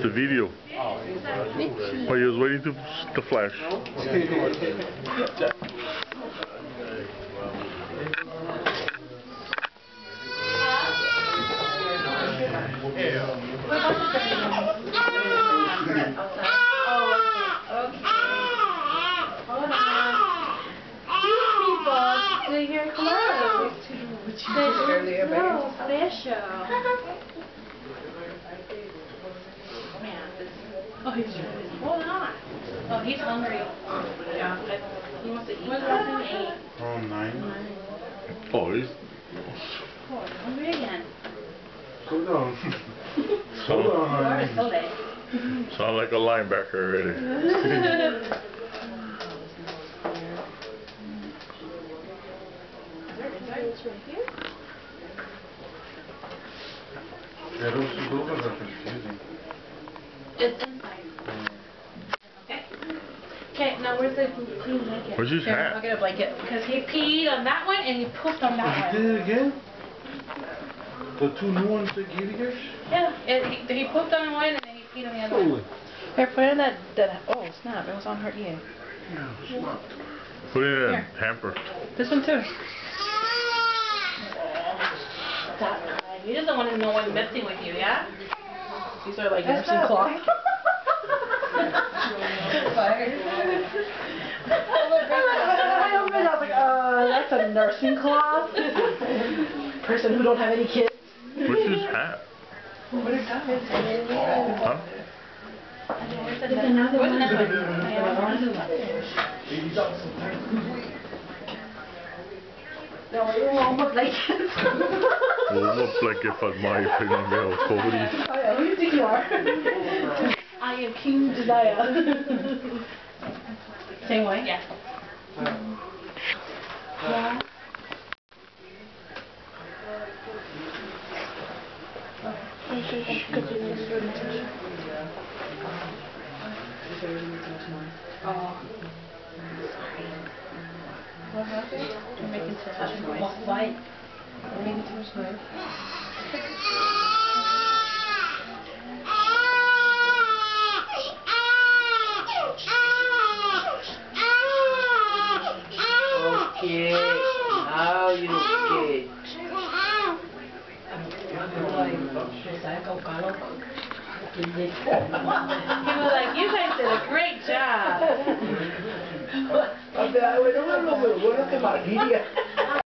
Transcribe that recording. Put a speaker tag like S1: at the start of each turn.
S1: The video. Oh, you was waiting to the flash.
S2: You're close. Earlier, no special. Oh, he's hold on. Oh, he's hungry. Yeah, he wants to eat. When's the last time he ate?
S3: Around 9.
S1: Oh, he's...
S2: Oh, he's hungry again.
S3: Slow down.
S1: Slow
S2: down. So late.
S1: Sound like a linebacker already.
S2: It's right here.
S3: Yeah, those are confusing.
S2: It's inside. Okay. Okay, now where's the clean blanket?
S1: Where's his hat?
S2: I'll get a blanket. Because he peed on that one and he pooped on that one.
S3: He did it again? The 2 new ones that gave you guys?
S2: Yeah, he pooped on one and then he peed on the other one. Here, put in that, oh snap, it was on her ear.
S3: Yeah,
S1: Put it in a hamper.
S2: This one too. He doesn't want to know what's messing with you, yeah? These are like nursing cloth. I opened it up like, that's a nursing cloth. Person who don't have any kids.
S1: What's his hat?
S2: What is that?
S1: Huh?
S2: There's another one. Uma blanket.
S1: Uma blanket para mais pegar pobre.
S2: Who do you think you are? I am King Jahziah. Same way? Yeah. Yeah. Oh. What happened? You're making too much noise. Why? You're making too much noise.
S4: Okay, now you okay.
S2: He was like, you guys did a great job.